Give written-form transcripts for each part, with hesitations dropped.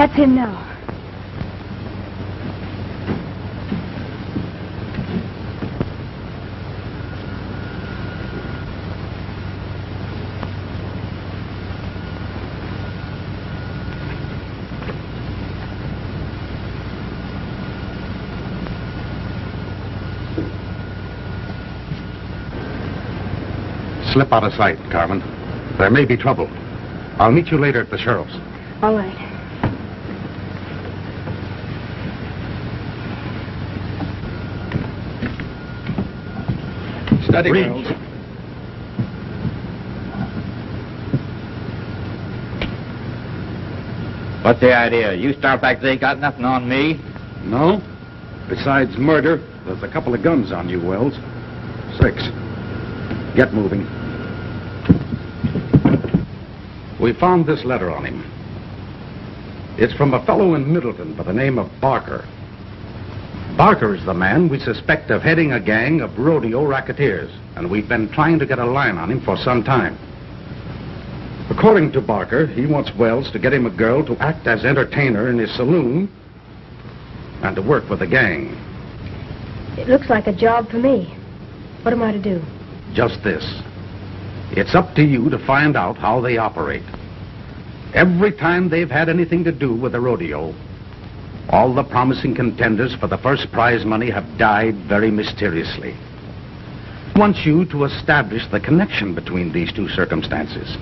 That's him now. Slip out of sight, Carmen. There may be trouble. I'll meet you later at the sheriff's. All right. Steady, Wells. What's the idea? You start back there, got nothing on me? No. Besides murder, there's a couple of guns on you, Wells. 6. Get moving. We found this letter on him. It's from a fellow in Middleton by the name of Barker. Barker is the man we suspect of heading a gang of rodeo racketeers, and we've been trying to get a line on him for some time. According to Barker, he wants Wells to get him a girl to act as entertainer in his saloon and to work with the gang. It looks like a job for me. What am I to do? Just this. It's up to you to find out how they operate. Every time they've had anything to do with the rodeo, all the promising contenders for the first prize money have died very mysteriously. I want you to establish the connection between these two circumstances.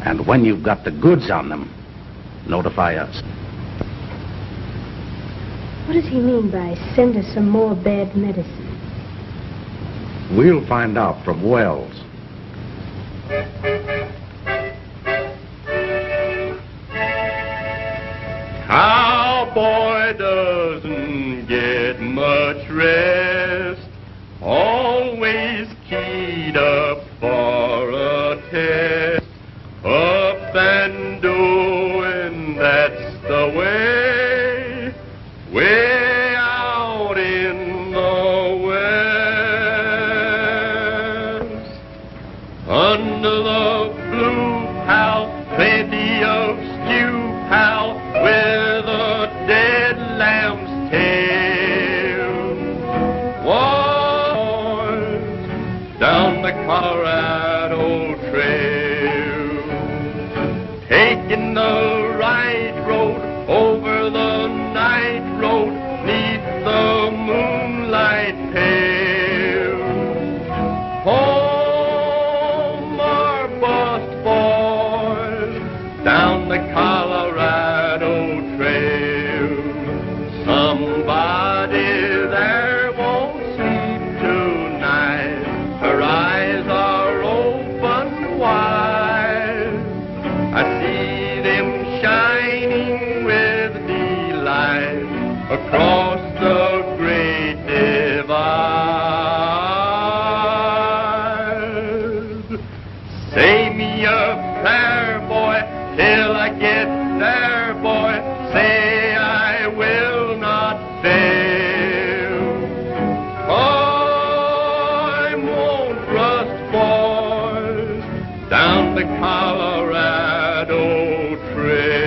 And when you've got the goods on them, notify us. What does he mean by send us some more bad medicine? We'll find out from Wells. Cowboy doesn't get much rest, always keyed up for a test, up and doing, that's the way, way out in the west. Under the blue, pal, plenty of stew, pal, with a dead lamb's tail. Boys, down the Colorado Trail, taking the right road over the night road, neath the moonlight pale. Home our bust boys, down the Colorado Trail. Somebody there won't sleep tonight. Her eyes are open wide. I see them shining with delight across the great divide. Say me a prayer, boy, till I get there, boy. Say I will not fail. I won't rust, boys, down the Colorado Trail.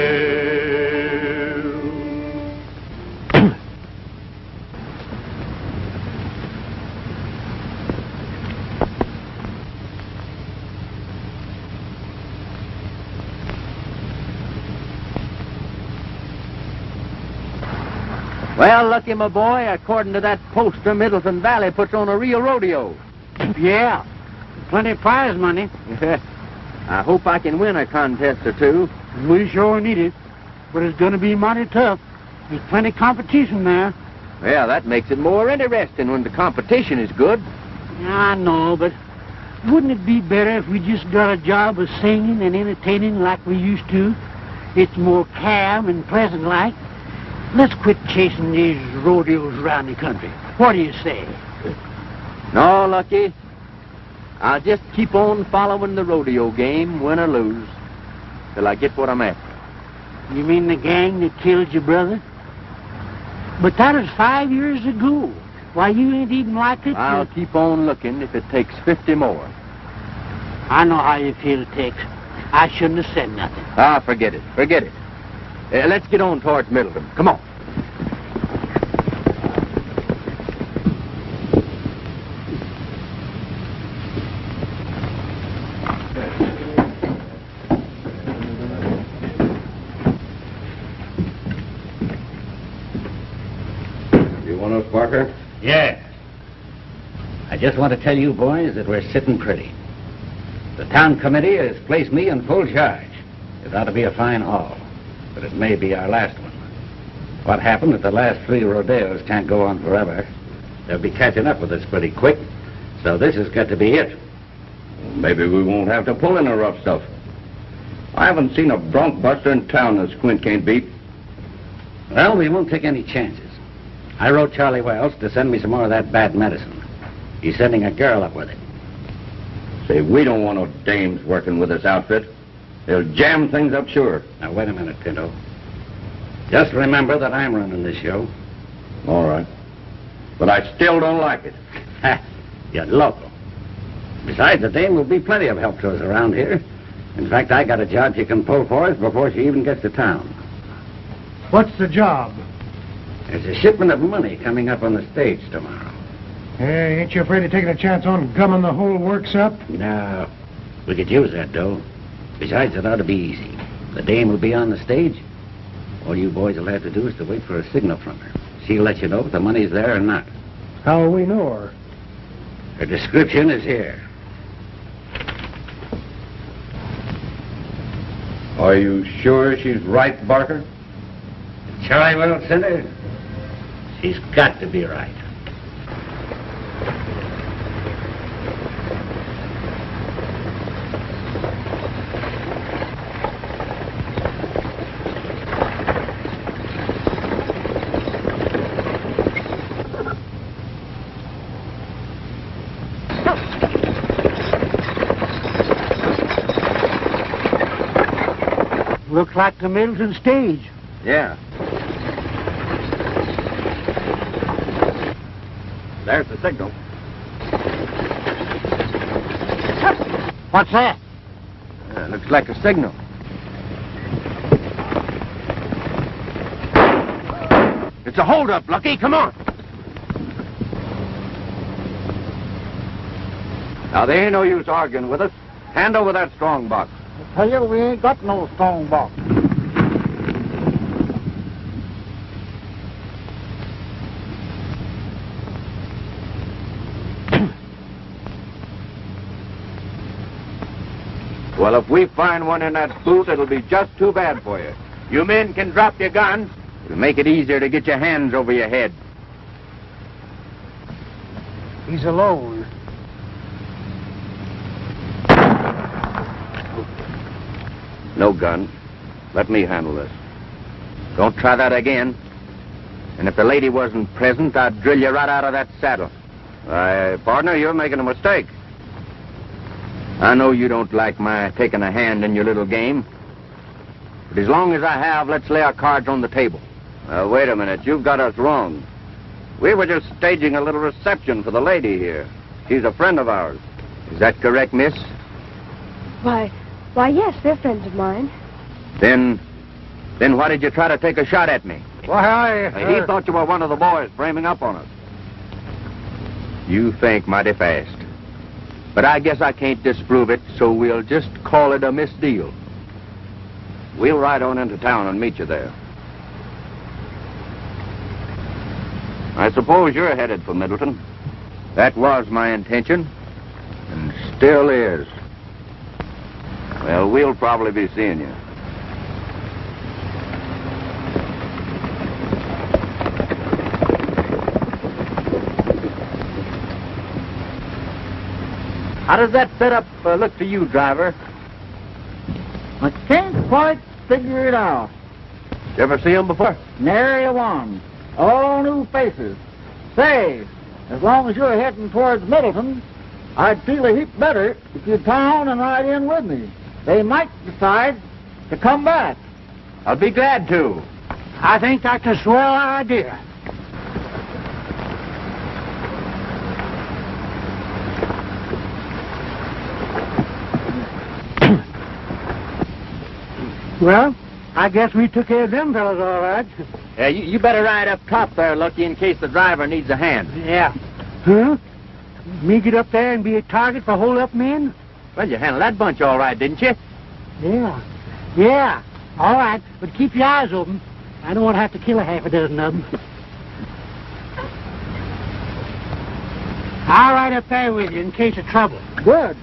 Well, Lucky, my boy, according to that poster, Middleton Valley puts on a real rodeo. Yeah, plenty of prize money. I hope I can win a contest or two. We sure need it, but it's going to be mighty tough. There's plenty of competition there. Well, that makes it more interesting when the competition is good. I know, but wouldn't it be better if we just got a job of singing and entertaining like we used to? It's more calm and pleasant like. Let's quit chasing these rodeos around the country. What do you say? No, Lucky. I'll just keep on following the rodeo game, win or lose, till I get what I'm after. You mean the gang that killed your brother? But that was 5 years ago. Why, you ain't even like it. I'll keep on looking if it takes 50 more. I know how you feel, Tex. I shouldn't have said nothing. Ah, forget it. Forget it. Let's get on towards Middleton. Come on. You want us, Barker? Yeah. I just want to tell you boys that we're sitting pretty. The town committee has placed me in full charge. It ought to be a fine haul, but it may be our last one. What happened at the last 3 rodeos can't go on forever. They'll be catching up with us pretty quick, so this has got to be it. Maybe we won't have to pull in the rough stuff. I haven't seen a bronc buster in town that Squint can't beat. Well, we won't take any chances. I wrote Charlie Wells to send me some more of that bad medicine. He's sending a girl up with it. Say, we don't want no dames working with this outfit. They'll jam things up sure. Now, wait a minute, Pinto. Just remember that I'm running this show. All right. But I still don't like it. Ha! You're local. Besides, the dame will be plenty of help to us around here. In fact, I got a job she can pull for us before she even gets to town. What's the job? There's a shipment of money coming up on the stage tomorrow. Hey, ain't you afraid of taking a chance on gumming the whole works up? No. We could use that dough. Besides, it ought to be easy. The dame will be on the stage. All you boys will have to do is to wait for a signal from her. She'll let you know if the money's there or not. How will we know her? Her description is here. Are you sure she's right, Barker? Charlie Wells sent her? She's got to be right. Looks like the Middleton stage. Yeah. There's the signal. What's that? Looks like a signal. It's a holdup, Lucky. Come on. Now, there ain't no use arguing with us. Hand over that strong box. I tell you, we ain't got no strong box. Well, if we find one in that boot, it'll be just too bad for you. You men can drop your guns. It'll make it easier to get your hands over your head. He's alone. No gun. Let me handle this. Don't try that again. And if the lady wasn't present, I'd drill you right out of that saddle. Partner, you're making a mistake. I know you don't like my taking a hand in your little game. But as long as I have, let's lay our cards on the table. Wait a minute. You've got us wrong. We were just staging a little reception for the lady here. She's a friend of ours. Is that correct, miss? Why, yes, they're friends of mine. Then why did you try to take a shot at me? Why, He thought you were one of the boys framing up on us. You think mighty fast. But I guess I can't disprove it, so we'll just call it a misdeal. We'll ride on into town and meet you there. I suppose you're headed for Middleton. That was my intention, and still is. Well, we'll probably be seeing you. How does that setup look to you, driver? I can't quite figure it out. You ever see him before? Nary a one. All new faces. Say, as long as you're heading towards Middleton, I'd feel a heap better if you'd tie on and ride in with me. They might decide to come back. I'll be glad to. I think that's a swell idea. Well, I guess we took care of them fellas all right. Yeah, you better ride up top there, Lucky, in case the driver needs a hand. Yeah. Huh? Me get up there and be a target for hold-up men? Well, you handled that bunch all right, didn't you? Yeah. Yeah. All right, but keep your eyes open. I don't want to have to kill a half a dozen of them. I'll ride up there with you in case of trouble. Good.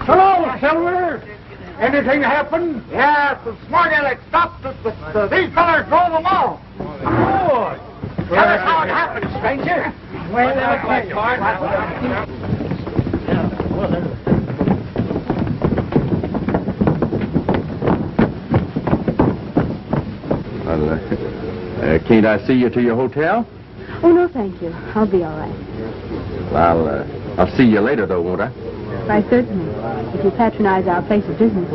Hello, Silver. Anything happen? Yes, the smart aleck stopped us. These fellas drove them off. Good. Tell us how it happened, stranger. Well, Can't I see you to your hotel? Oh, no, thank you. I'll be all right. Well, I'll see you later, though, won't I? Why, certainly. If you patronize our place of business.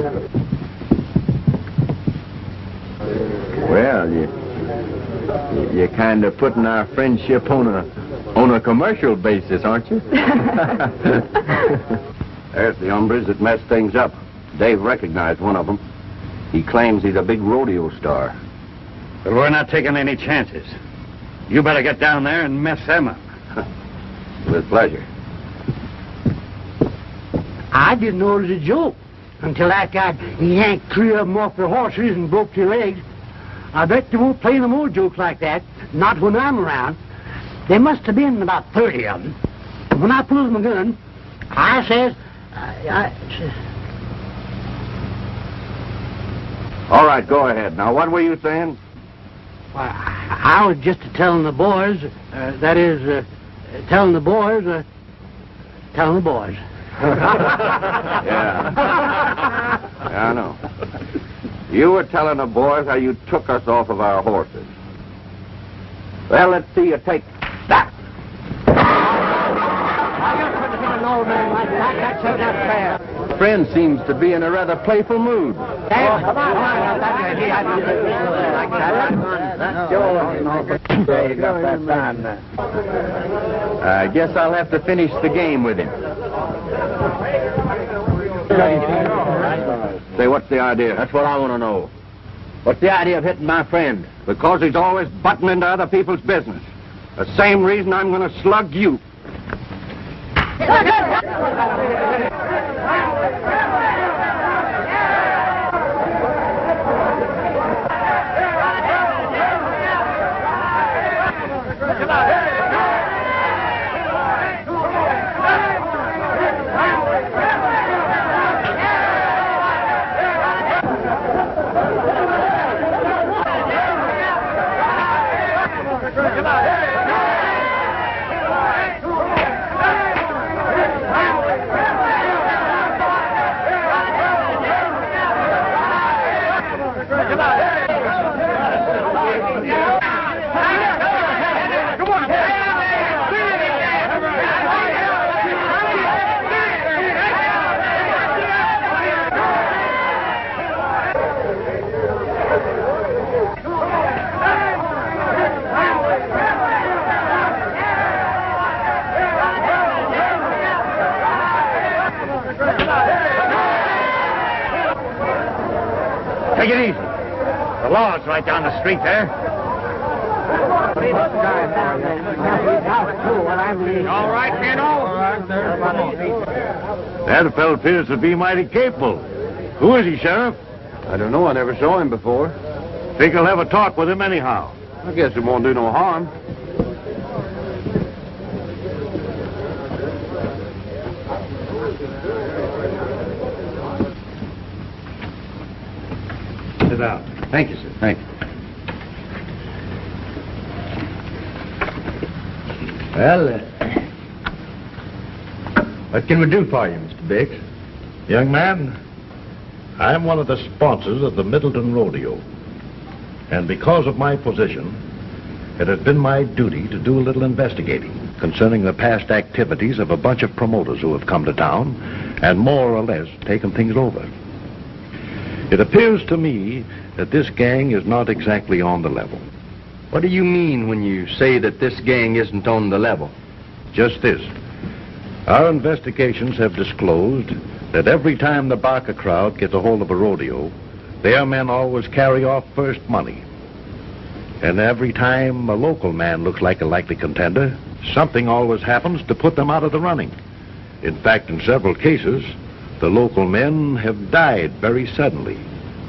Well, you're kind of putting our friendship on a commercial basis, aren't you? There's the hombres that messed things up. Dave recognized one of them. He claims he's a big rodeo star. But we're not taking any chances. You better get down there and mess them up. With pleasure. I didn't know it was a joke until that guy yanked 3 of them off their horses and broke their legs. I bet they won't play no more jokes like that, not when I'm around. There must have been about 30 of them. When I pulls my gun, I says, All right, go ahead. Now, what were you saying? Well, I was just telling the boys, telling the boys. Yeah. Yeah, I know. You were telling the boys how you took us off of our horses. Well, let's see you take that. Friend seems to be in a rather playful mood. I guess I'll have to finish the game with him. Say, what's the idea? That's what I want to know. What's the idea of hitting my friend? Because he's always butting into other people's business. The same reason I'm going to slug you. Take it easy. The law's right down the street there. All right, Keno? That fellow appears to be mighty capable. Who is he, Sheriff? I don't know. I never saw him before. Think I'll have a talk with him anyhow. I guess it won't do no harm. Sit down. Thank you, sir. Thank you. Well, what can we do for you, Mr. Biggs? Young man, I'm one of the sponsors of the Middleton Rodeo. And because of my position, it has been my duty to do a little investigating concerning the past activities of a bunch of promoters who have come to town and more or less taken things over. It appears to me that this gang is not exactly on the level. What do you mean when you say that this gang isn't on the level? Just this. Our investigations have disclosed that every time the Barker crowd gets a hold of a rodeo, their men always carry off first money. And every time a local man looks like a likely contender, something always happens to put them out of the running. In fact, in several cases, the local men have died very suddenly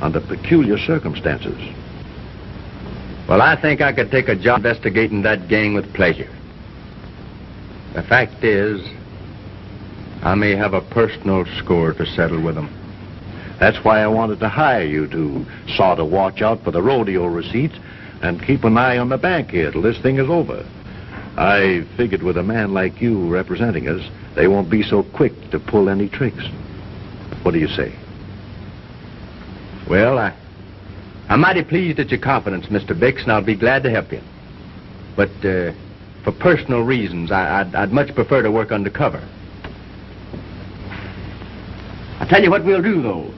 under peculiar circumstances. Well, I think I could take a job investigating that gang with pleasure. The fact is, I may have a personal score to settle with them. That's why I wanted to hire you to sort of watch out for the rodeo receipts and keep an eye on the bank here till this thing is over. I figured with a man like you representing us, they won't be so quick to pull any tricks. What do you say? Well, I'm mighty pleased at your confidence, Mr. Bix, and I'll be glad to help you. But for personal reasons, I'd much prefer to work undercover. I'll tell you what we'll do, though.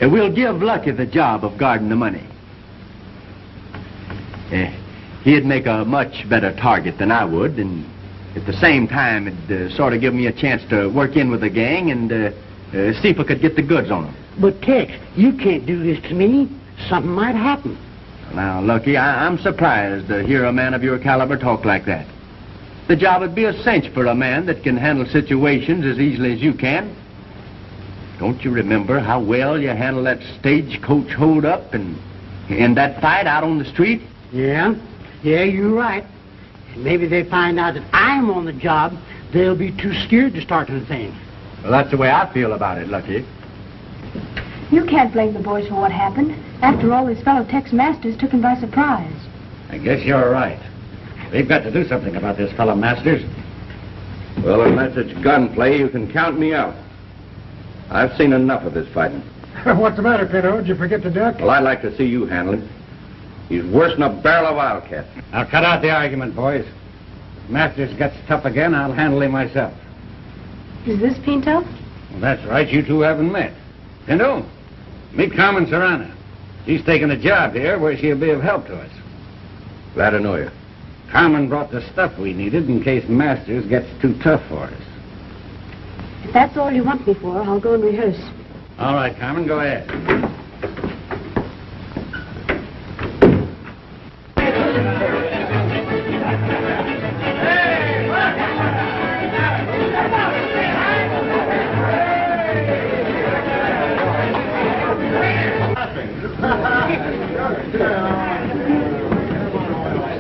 We'll give Lucky the job of guarding the money. He'd make a much better target than I would, and at the same time, it'd sort of give me a chance to work in with the gang and see if I could get the goods on them. But, Tex, you can't do this to me. Something might happen. Now, Lucky, I'm surprised to hear a man of your caliber talk like that. The job would be a cinch for a man that can handle situations as easily as you can. Don't you remember how well you handled that stagecoach hold-up and that fight out on the street? Yeah, you're right. And maybe they find out that I'm on the job, they'll be too scared to start the thing. Well, that's the way I feel about it, Lucky. You can't blame the boys for what happened. After all, his fellow Tex Masters took him by surprise. I guess you're right. They've got to do something about this fellow Masters. Well, unless it's gunplay, you can count me out. I've seen enough of this fighting. What's the matter, Pinto? Did you forget the duck? Well, I'd like to see you handle him. He's worse than a barrel of wildcat. Now, cut out the argument, boys. If Masters gets tough again, I'll handle him myself. Is this Pinto? Well, that's right. You two haven't met. Pinto, meet Carmen Serrana. She's taking a job here where she'll be of help to us. Glad to know you. Carmen brought the stuff we needed in case Masters gets too tough for us. If that's all you want me for, I'll go and rehearse. All right, Carmen, go ahead.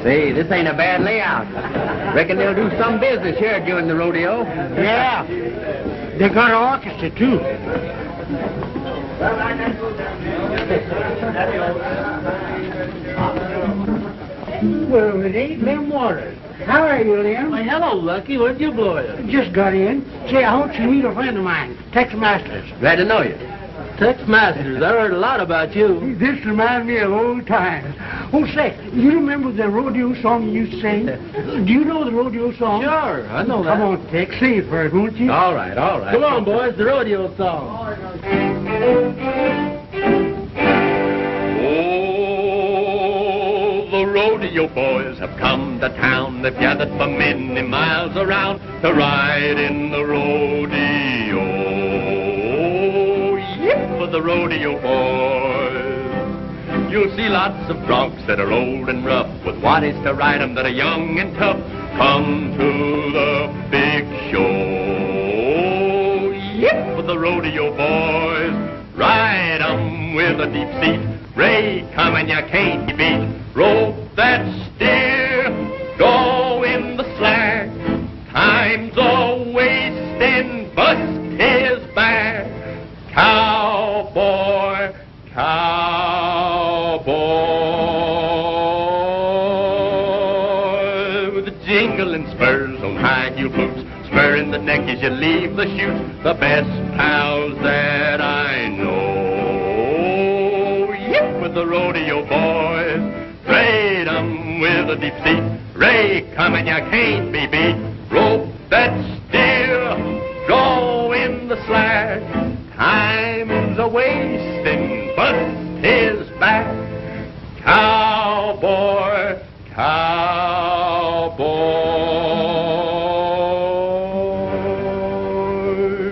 Say, this ain't a bad layout. Reckon they'll do some business here during the rodeo. Yeah, they got an orchestra, too. Well, it ain't Lem Waters. How are you, Lem? Why, hello, Lucky. Where'd you blow it? Just got in. Say, I want you to meet a friend of mine, Tex Masters. Glad to know you. Tex Masters, I heard a lot about you. This reminds me of old times. Oh, say, you remember the rodeo song you used to sing? Do you know the rodeo song? Sure, I know that. Come on, Tex, sing it first, won't you? All right, all right. Come on, boys, the rodeo song. Oh, the rodeo boys have come to town. They've gathered from many miles around to ride in the rodeo. Yip for the rodeo boys. You'll see lots of broncs that are old and rough with waddies to ride 'em that are young and tough. Come to the big show. Yip for the rodeo boys. Ride 'em with a deep seat. Ray, come and you can't beat. Rope that steer. Go in the slack. Time's a wasting. Bust his back. Cowboy, cowboy, with the jingling spurs on high heel boots, spur in the neck as you leave the chute, the best pals that I know. Yip with the rodeo boys, trade 'em with a deep seat. Ray, come and you can't be beat. Rope that steer, go in the slack. Time's a wasting, bust his back. Cowboy, cowboy,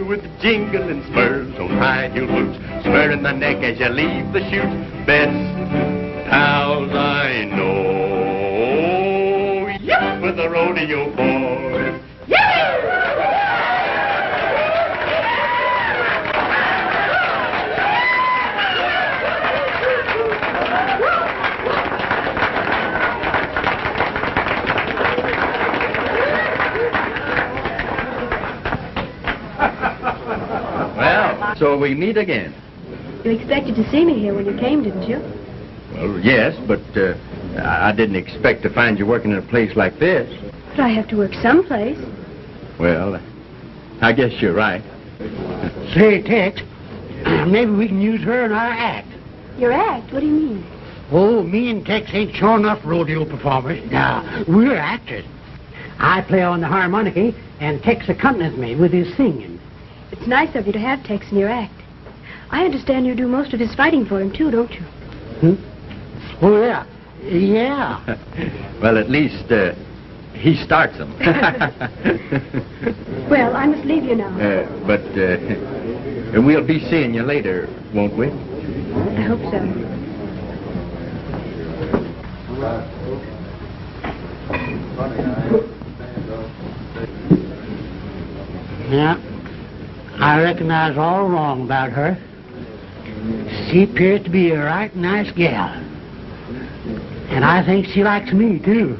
with jingling spurs on high-heel boots, spurring the neck as you leave the chute. Best pals I know, yep, with the rodeo boys. Well, so we meet again. You expected to see me here when you came, didn't you? Well, yes, but I didn't expect to find you working in a place like this. But I have to work someplace. Well, I guess you're right. Say, Tex, maybe we can use her in our act. Your act? What do you mean? Oh, me and Tex ain't sure enough rodeo performers. Now, we're actors. I play on the harmonica, and Tex accompanies me with his singing. It's nice of you to have Tex in your act. I understand you do most of his fighting for him, too, don't you? Oh, yeah. Yeah. Well, at least he starts them. Well, I must leave you now. But we'll be seeing you later, won't we? I hope so. Yeah. I reckon I was all wrong about her. She appears to be a right nice gal. And I think she likes me, too.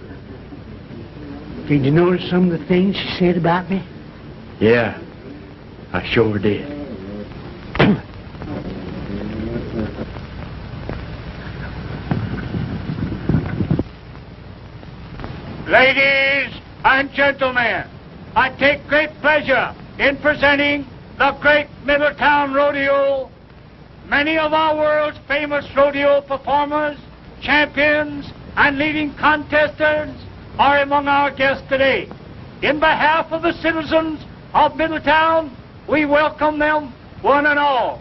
Did you notice some of the things she said about me? Yeah, I sure did. Ladies and gentlemen, I take great pleasure in presenting the Great Middletown Rodeo. Many of our world's famous rodeo performers, champions, and leading contestants are among our guests today. In behalf of the citizens of Middletown, we welcome them one and all.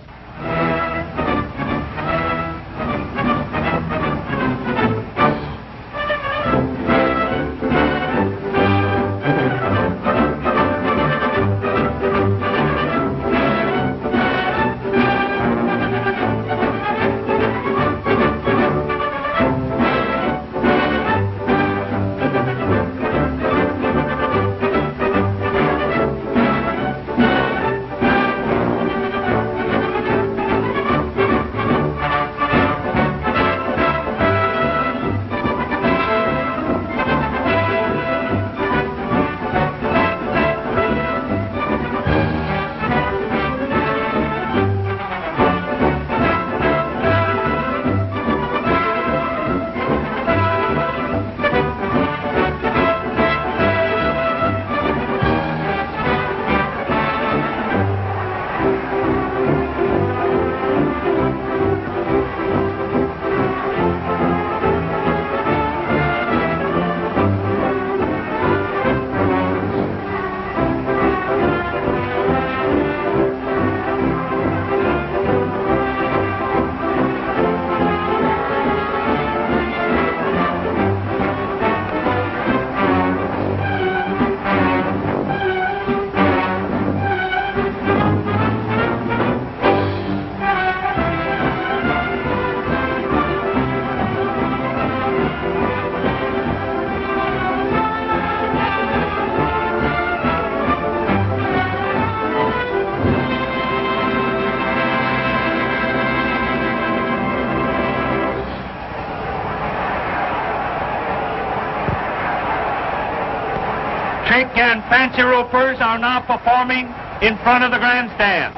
Trick and fancy ropers are now performing in front of the grandstand.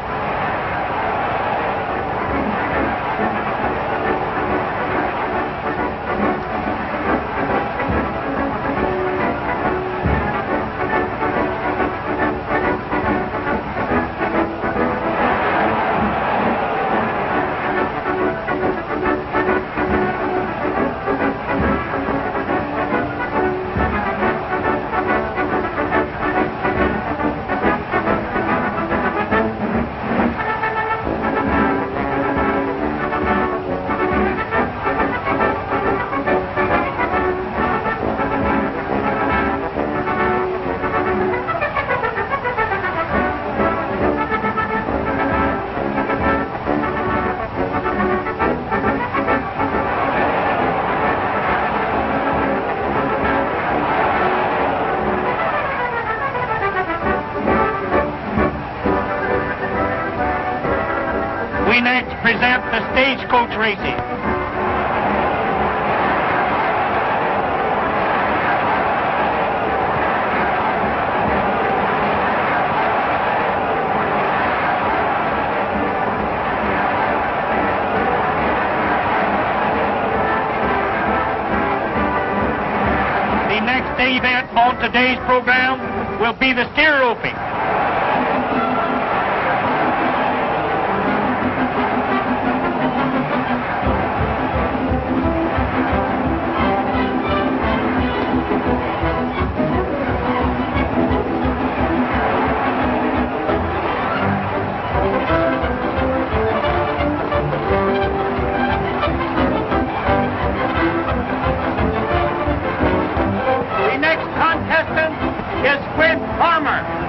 we next present the stagecoach racing. The next event on today's program will be the steer roping.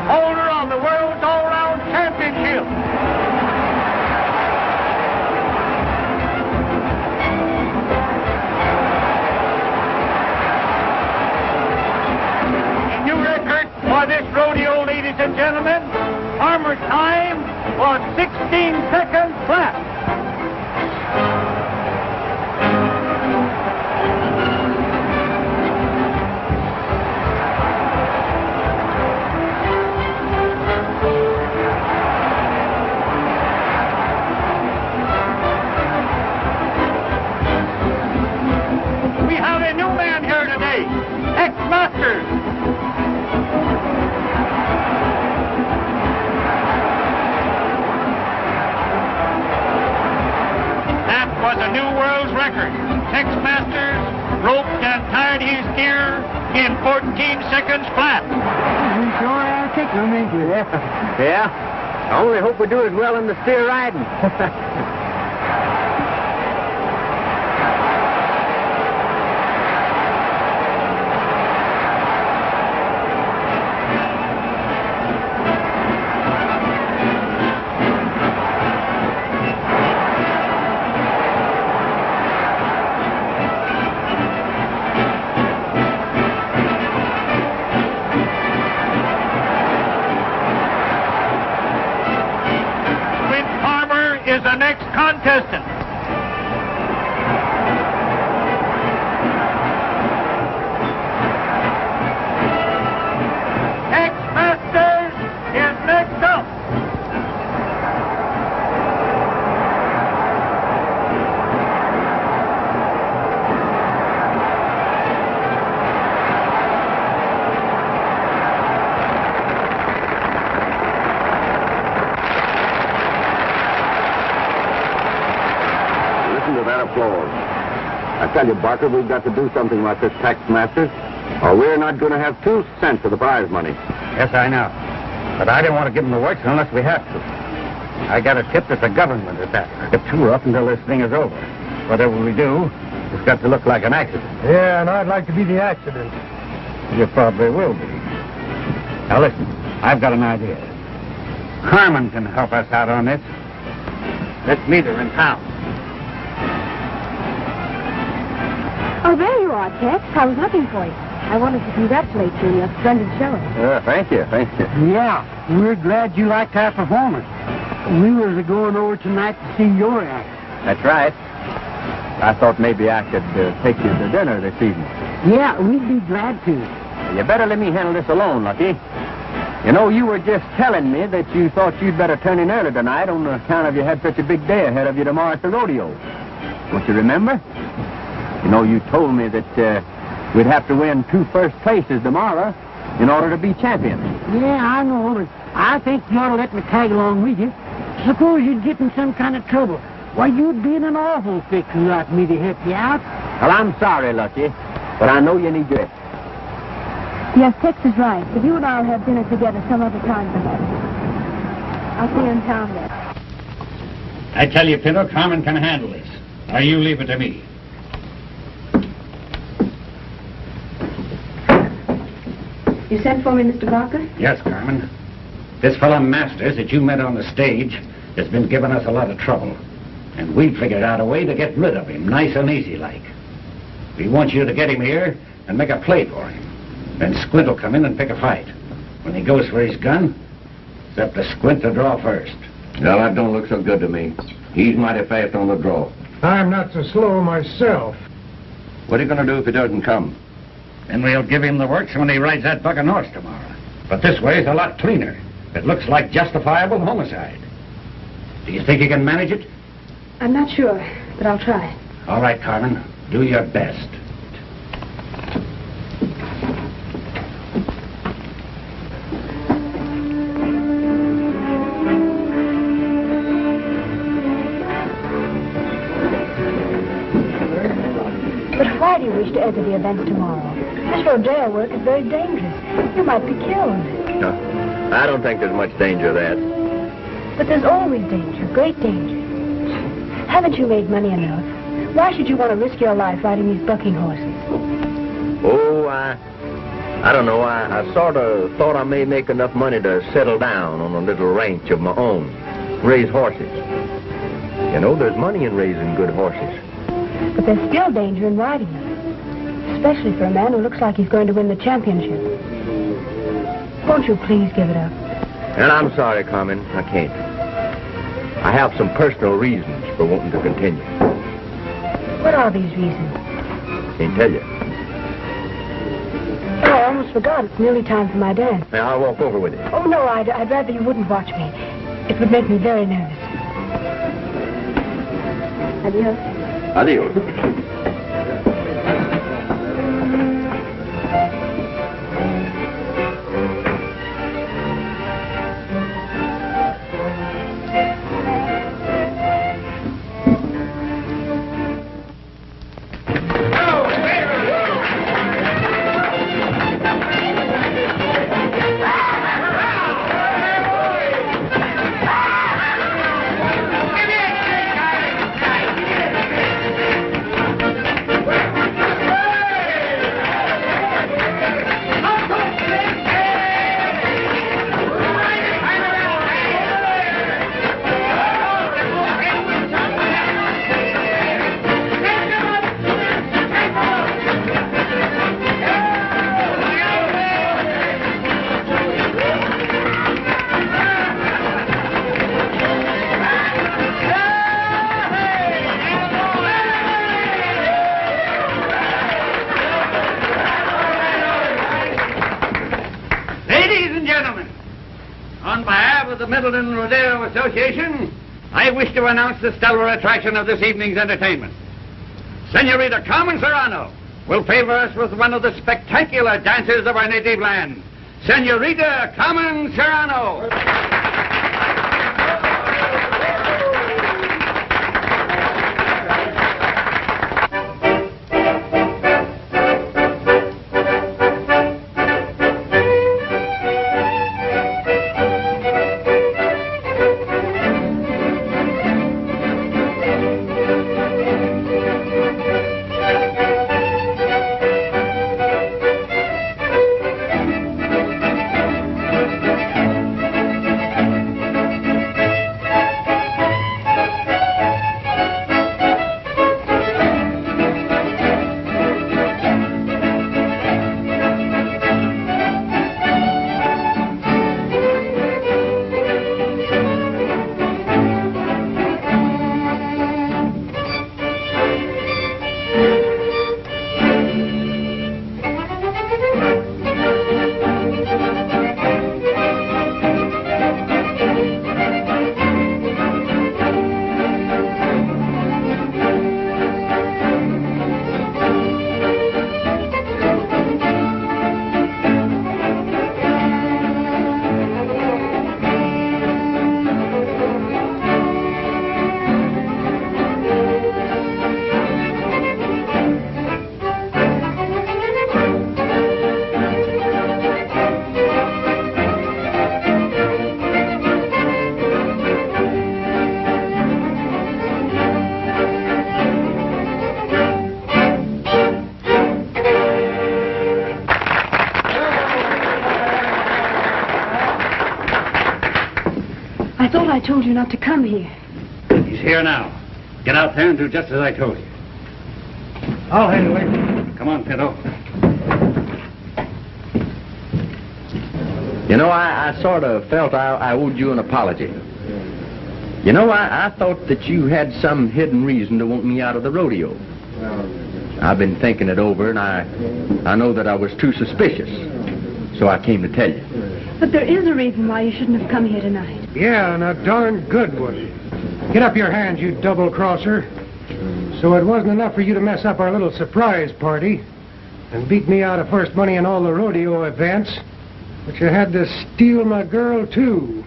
Holder of the world's all-round championship. A new record for this rodeo, ladies and gentlemen. Farmer's time was 16 seconds flat. Ex-Masters. That was a new world's record. Ex-Masters roped and tied his steer in 14 seconds flat. You sure are a kicker, ain't you? Yeah. I only hope we do as well in the steer riding. Is the next contestant. Ex-Masters is next up. Applause. I tell you, Barker, we've got to do something about this tax masters, or we're not going to have 2 cents of the prize money. Yes, I know. But I don't want to give them the works unless we have to. I got a tip that the government is after. If 2 are up until this thing is over. Whatever we do, it's got to look like an accident. Yeah, and I'd like to be the accident. You probably will be. Now listen, I've got an idea. Carmen can help us out on this. Let's meet her in town. Oh, there you are, Tex. I was looking for you. I wanted to congratulate you on your splendid showing. Thank you. Yeah, we're glad you liked our performance. We was going over tonight to see your act. That's right. I thought maybe I could take you to dinner this evening. Yeah, we'd be glad to. You better let me handle this alone, Lucky. You know, you were just telling me that you thought you'd better turn in early tonight on account of you had such a big day ahead of you tomorrow at the rodeo. Don't you remember? You know, you told me that we'd have to win 2 first places tomorrow in order to be champions. Yeah, I know, but I think you ought to let me tag along with you. Suppose you'd get in some kind of trouble. Why, you'd be in an awful fix without me to help you out. Well, I'm sorry, Lucky, but I know you need your help. Yes, Tex is right. But you and I will have dinner together some other time, perhaps. I'll see you in town then. I tell you, Pinto, Carmen can handle this. Now you leave it to me. You sent for me, Mr. Barker? Yes, Carmen. This fellow Masters that you met on the stage has been giving us a lot of trouble. And we figured out a way to get rid of him, nice and easy like. We want you to get him here and make a play for him. Then Squint will come in and pick a fight. When he goes for his gun, it's up to Squint to draw first. Now, that don't look so good to me. He's mighty fast on the draw. I'm not so slow myself. What are you going to do if he doesn't come? Then we'll give him the works when he rides that bucking horse tomorrow. But this way's a lot cleaner. It looks like justifiable homicide. Do you think you can manage it? I'm not sure, but I'll try. All right, Carmen. Do your best. But why do you wish to enter the event tomorrow? This rodeo work is very dangerous. You might be killed. No, I don't think there's much danger of that. But there's always danger, great danger. Haven't you made money enough? Why should you want to risk your life riding these bucking horses? Oh, I don't know. I sort of thought I may make enough money to settle down on a little ranch of my own. Raise horses. You know, there's money in raising good horses. But there's still danger in riding them. Especially for a man who looks like he's going to win the championship. Won't you please give it up? And I'm sorry, Carmen. I can't. I have some personal reasons for wanting to continue. What are these reasons? Can't tell you. Oh, I almost forgot. It's nearly time for my dance. Now, I'll walk over with you. Oh, no, I'd rather you wouldn't watch me. It would make me very nervous. Adios. Adios. Middleton Rodeo Association, I wish to announce the stellar attraction of this evening's entertainment. Senorita Carmen Serrano will favor us with one of the spectacular dances of our native land. Senorita Carmen Serrano. I told you not to come here. He's here now. Get out there and do just as I told you. I'll handle it. Come on, Pinto. You know, I sort of felt I owed you an apology. You know, I thought that you had some hidden reason to want me out of the rodeo. I've been thinking it over, and I know that I was too suspicious. So I came to tell you. But there is a reason why you shouldn't have come here tonight. Yeah, and a darn good one. Get up your hands, you double-crosser. So it wasn't enough for you to mess up our little surprise party and beat me out of first money in all the rodeo events, but you had to steal my girl, too.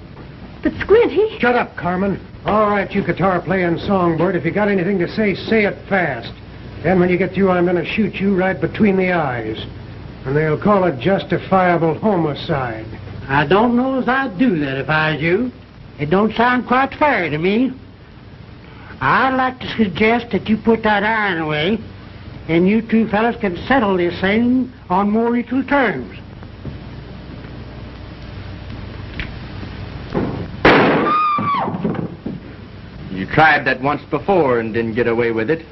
But Squint, he... Shut up, Carmen. All right, you guitar-playing songbird. If you got anything to say it fast. Then when you get through, I'm going to shoot you right between the eyes. And they'll call it justifiable homicide. I don't know as I'd do that if I was you. It don't sound quite fair to me. I'd like to suggest that you put that iron away, and you two fellas can settle this thing on more equal terms. You tried that once before and didn't get away with it.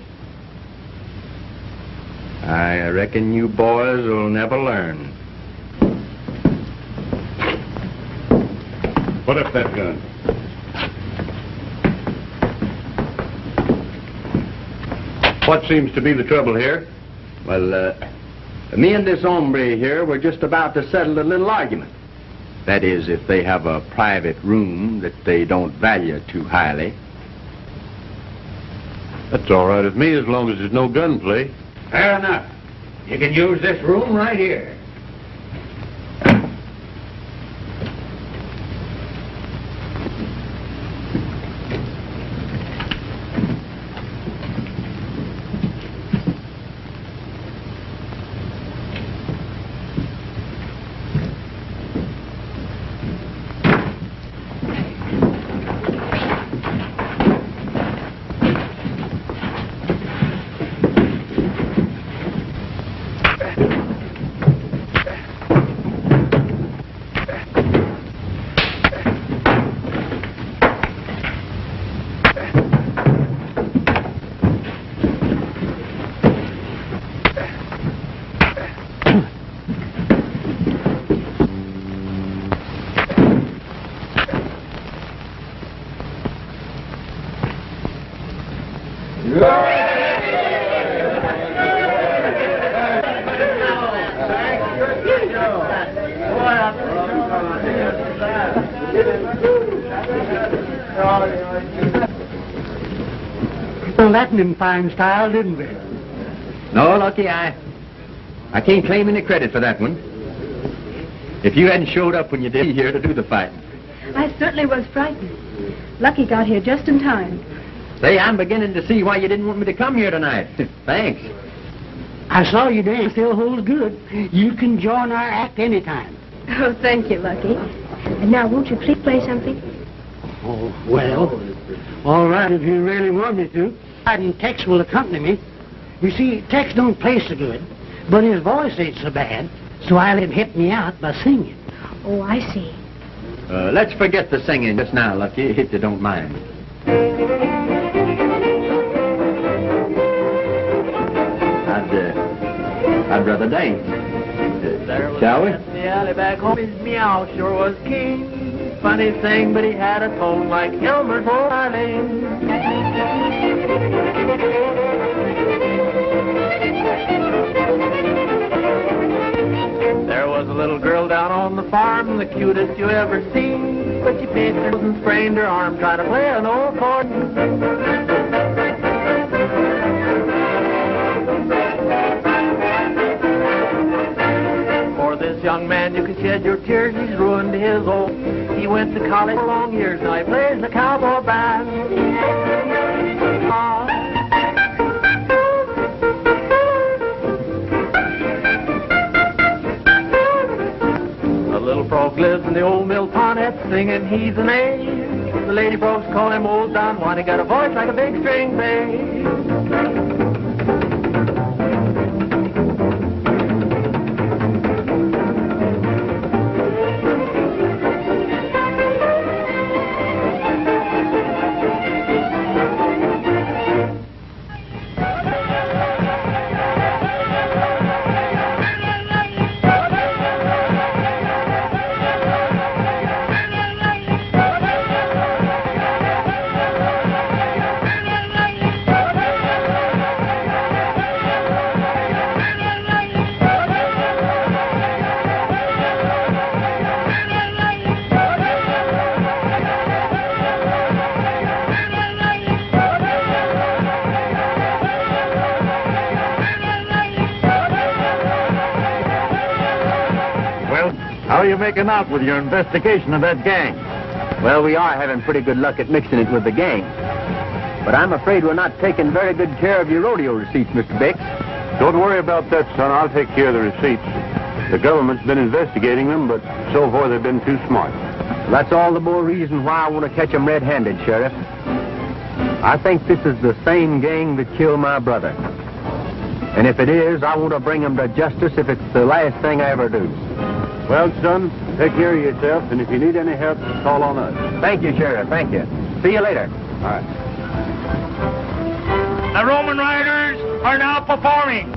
I reckon you boys will never learn. Put up that gun. What seems to be the trouble here? Well, me and this hombre here were just about to settle a little argument. That is, if they have a private room that they don't value too highly. That's all right with me as long as there's no gunplay. Fair enough. You can use this room right here. Well, that in fine style, didn't we? No, Lucky, I can't claim any credit for that one. If you hadn't showed up when you did here to do the fighting. I certainly was frightened. Lucky got here just in time. Say, I'm beginning to see why you didn't want me to come here tonight. Thanks. I saw you dance still holds good. You can join our act anytime. Oh, thank you, Lucky. And now, won't you please play something? Oh, well, all right, if you really want me to. And Tex will accompany me. You see, Tex don't play so good, but his voice ain't so bad, so I let him help me out by singing. Oh, I see. Let's forget the singing just now, Lucky, if you don't mind. I'd rather dance. Shall we? In the alley back home, his meow sure was king. Funny thing, but he had a tone like Elmer's old Arlene. There was a little girl down on the farm, the cutest you ever seen. But she pinched her nose and sprained her arm trying to play an old accordion. This young man, you can shed your tears, he's ruined his old. He went to college for long years, now he plays the cowboy band. A little frog lives in the old mill pond, singing he's an A. The lady frogs call him Old Don Juan, he got a voice like a big string bass. you making out with your investigation of that gang? Well, we are having pretty good luck at mixing it with the gang. But I'm afraid we're not taking very good care of your rodeo receipts, Mr. Bix. Don't worry about that, son. I'll take care of the receipts. The government's been investigating them, but so far they've been too smart. That's all the more reason why I want to catch them red-handed, Sheriff. I think this is the same gang that killed my brother. And if it is, I want to bring them to justice if it's the last thing I ever do. Well, son, take care of yourself, and if you need any help, call on us. Thank you, Sheriff. Thank you. See you later. All right. The Roman riders are now performing.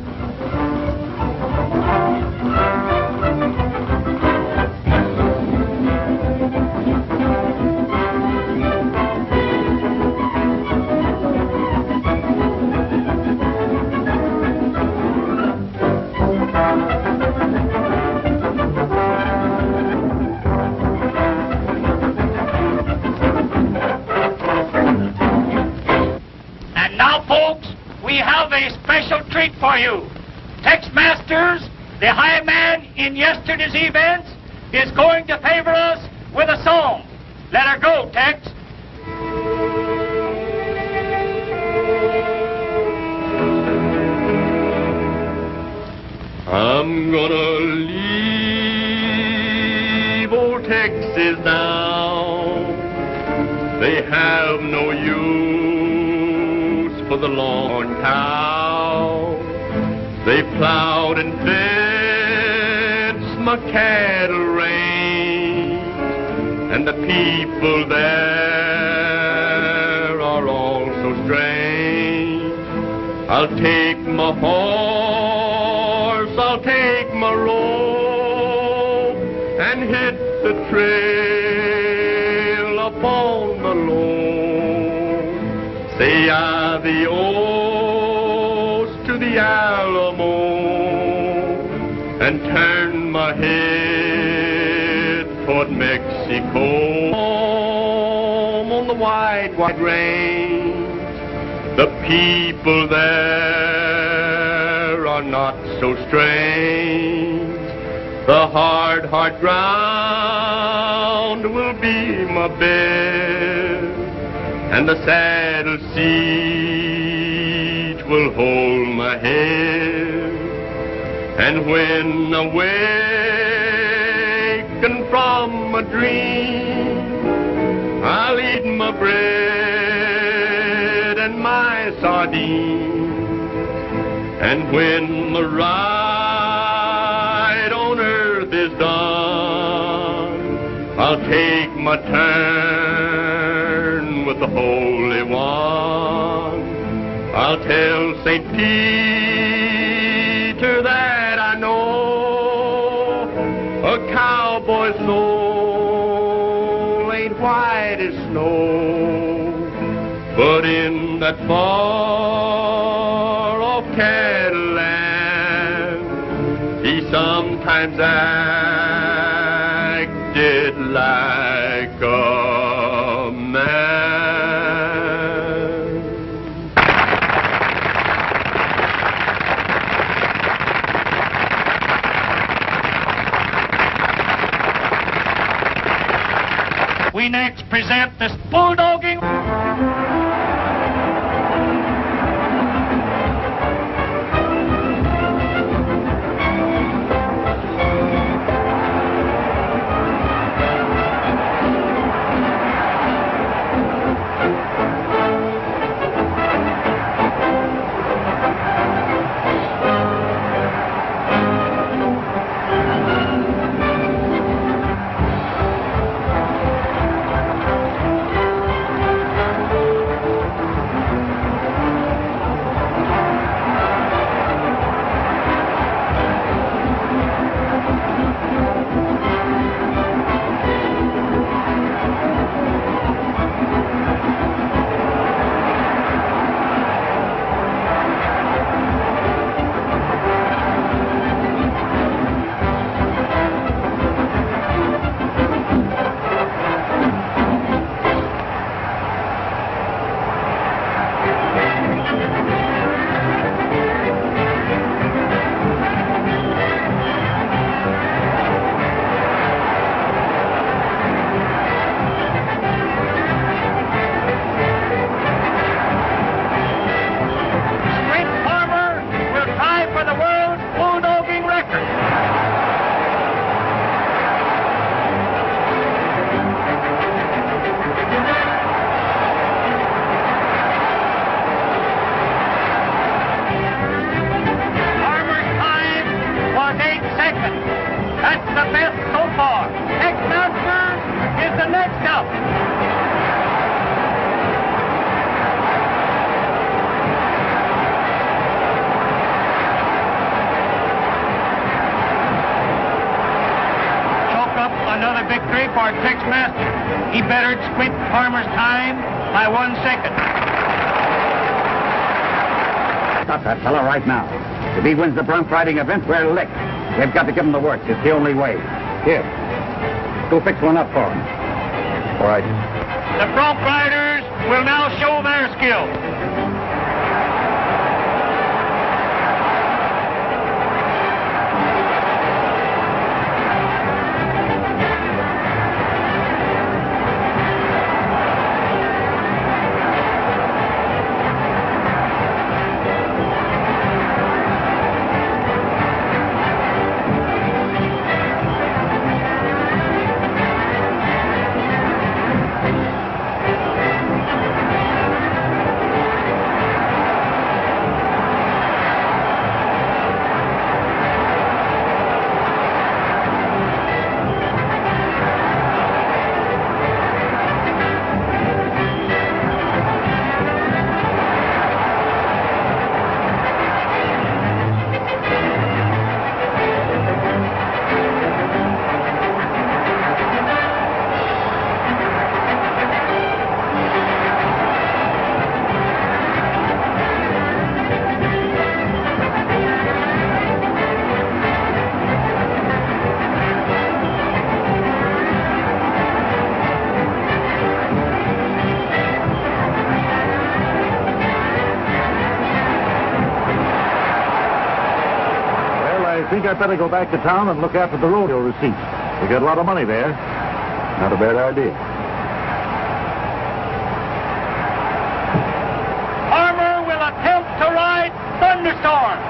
We have a special treat for you. Tex Masters, the high man in yesterday's events, is going to favor us with a song. Let her go, Tex. I'm gonna leave old Texas now. They have no use for the long cow. They plowed and fenced my cattle range, and the people there are all so strange. I'll take my horse, I'll take my rope, and hit the trail upon the loam. Say adios to the Alamo, and turn my head toward Mexico. Home on the wide, wide range, the people there are not so strange. The hard, hard ground will be my bed, and the saddle siege will hold my head. And when awakened from a dream, I'll eat my bread and my sardines. And when the ride on earth is done, I'll take my turn with the Holy One. I'll tell St. Peter that I know a cowboy's soul ain't white as snow, but in that far-off cattle land, he sometimes acted like a man. We next present this bulldogging. Scrape, our Tex master. He bettered Squint Farmer's time by 1 second. Stop that fella right now. If he wins the bronc riding event, we're licked. We've got to give him the works. It's the only way. Here. Go fix one up for him. All right. The bronc riders will now show their skill. I think I'd better go back to town and look after the rodeo receipts. We got a lot of money there. Not a bad idea. Farmer will attempt to ride Thunderstorm.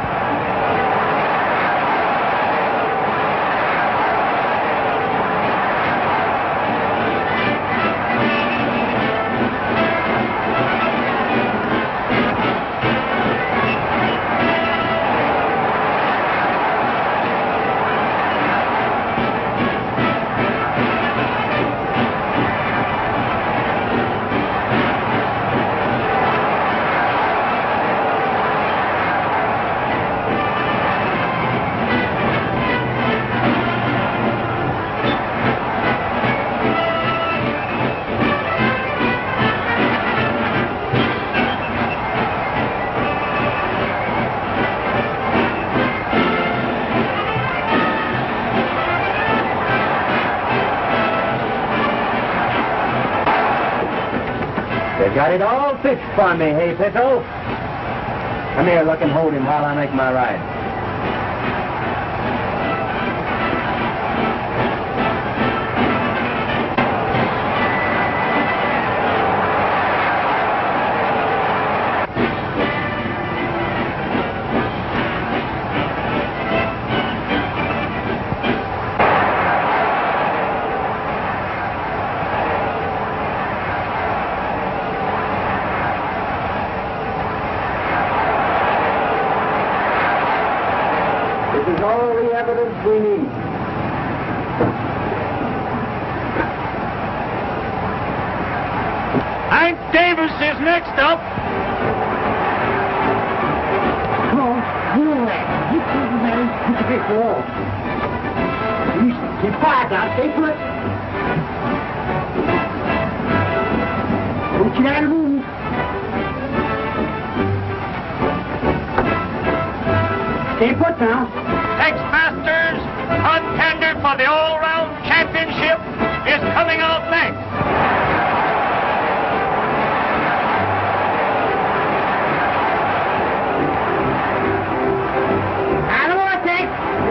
Got it all fixed for me, hey, Pitto? Come here, look and hold him while I make my ride. We need. Hank Davis is next up. Come on, you know that. You keep the man, put the paper off. You keep quiet now, stay put. Don't you out of the room. Stay put now. Ex-Masters, contender for the all-round championship, is coming out next. I don't want to take it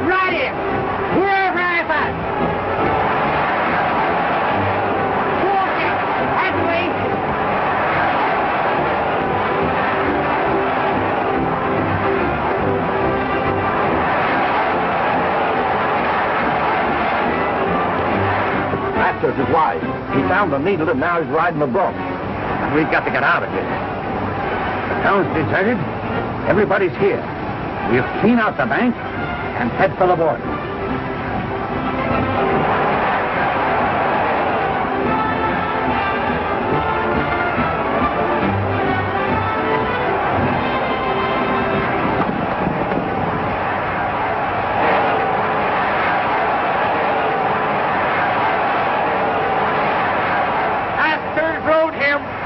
right here. Wherever I find. Okay, that's the way. Masters is wise. He found the needle and now he's riding the bronc. And we've got to get out of here. The town's deserted. Everybody's here. We'll clean out the bank and head for the border.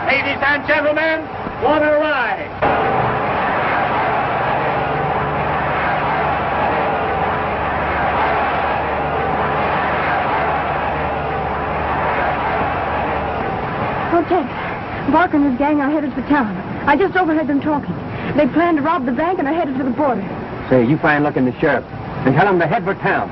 ladies and gentlemen, what a ride! Okay. Barker and his gang are headed for town. I just overheard them talking. They plan to rob the bank and are headed for the border. Say, you find looking the sheriff and tell him to head for town.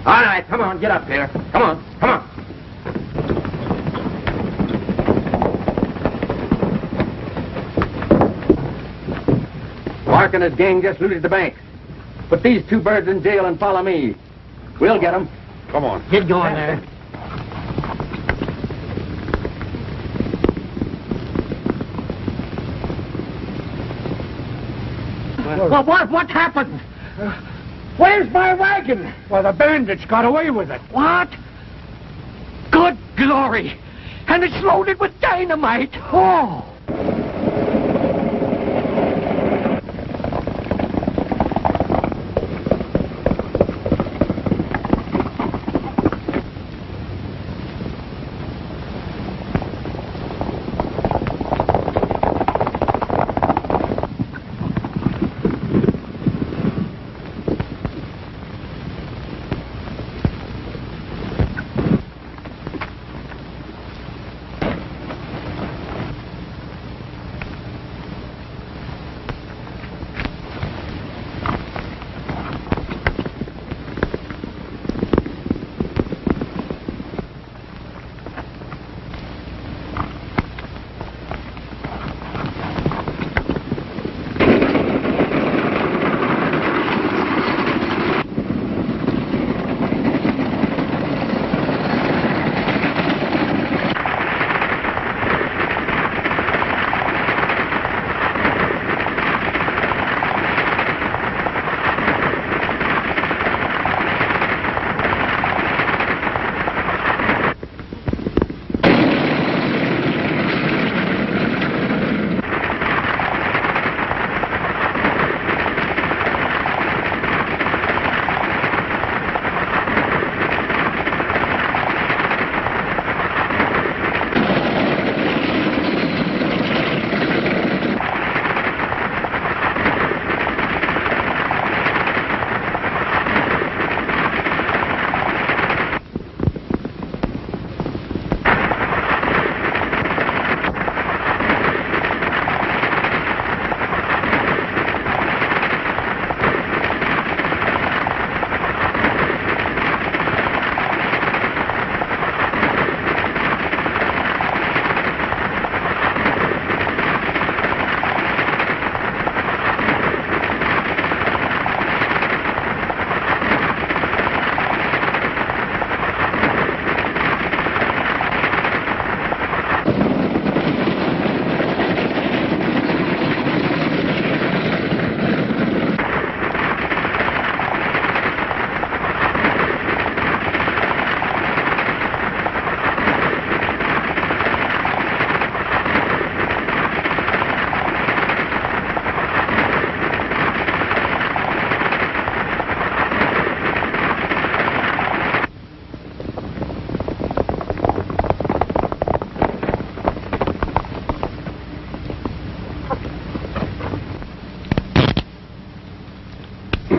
All right, come on, get up here. Come on, come on. Mark and his gang just looted the bank. Put these two birds in jail and follow me. We'll get them. Come on. Get going there. Well, what happened? Where's my wagon? Well, the bandits got away with it. What? Good glory! And it's loaded with dynamite. Oh!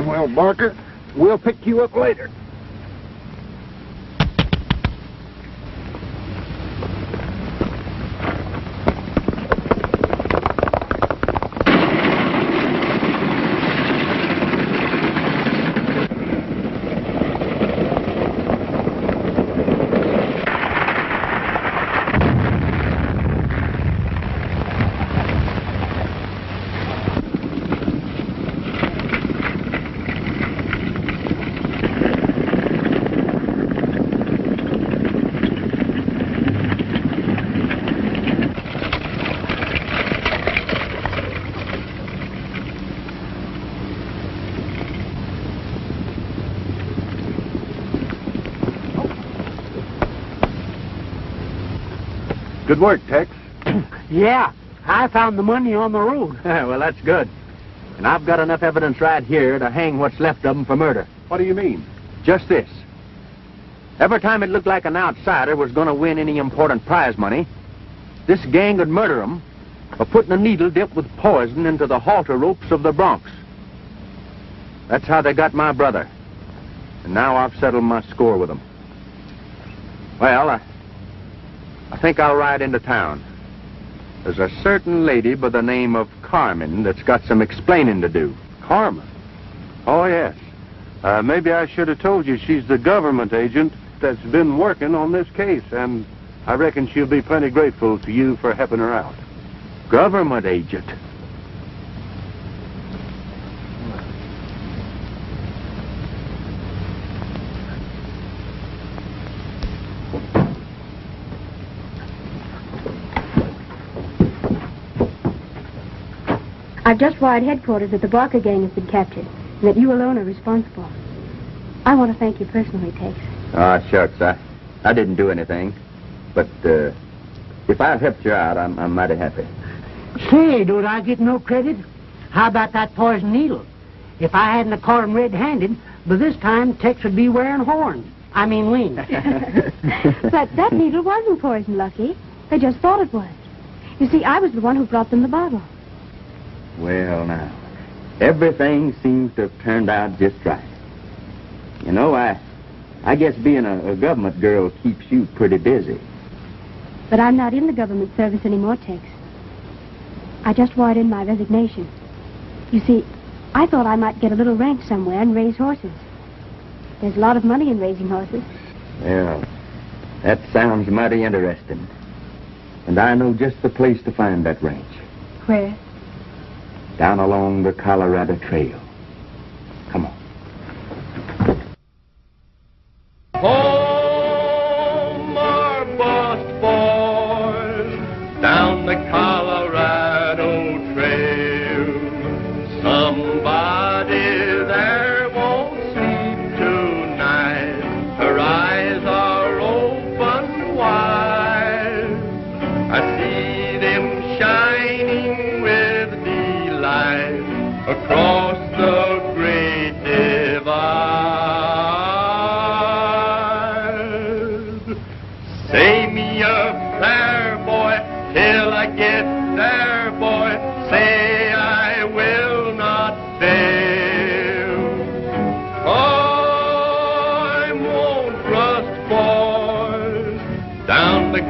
Well, Barker, we'll pick you up later. Good work, Tex. Yeah, I found the money on the road. Well, that's good. And I've got enough evidence right here to hang what's left of them for murder. What do you mean? Just this. Every time it looked like an outsider was going to win any important prize money, this gang would murder him by putting a needle dipped with poison into the halter ropes of the broncs. That's how they got my brother. And now I've settled my score with them. Well, I think I'll ride into town. There's a certain lady by the name of Carmen that's got some explaining to do. Carmen? Oh, yes. Maybe I should have told you she's the government agent that's been working on this case, and I reckon she'll be plenty grateful to you for helping her out. Government agent? I've just wired headquarters that the Barker gang has been captured, and that you alone are responsible. I want to thank you personally, Tex. Ah, shucks, I didn't do anything. But, if I've helped you out, I'm mighty happy. Say, don't I get no credit? How about that poison needle? If I hadn't caught him red-handed, by this time Tex would be wearing horns. I mean wings. But that needle wasn't poison, Lucky. They just thought it was. You see, I was the one who brought them the bottle. Well, now, everything seems to have turned out just right. You know, I guess being a government girl keeps you pretty busy. But I'm not in the government service anymore, Tex. I just wired in my resignation. You see, I thought I might get a little ranch somewhere and raise horses. There's a lot of money in raising horses. Well, that sounds mighty interesting. And I know just the place to find that ranch. Where? Down along the Colorado Trail. Come on. Home our bust boys down the Colorado Trail. Somebody there won't sleep tonight. Her eyes are open wide. I see them shining with delight across the great divide. Say me a prayer, boy, till I get there, boy. Say I will not fail. I won't trust, boys, down the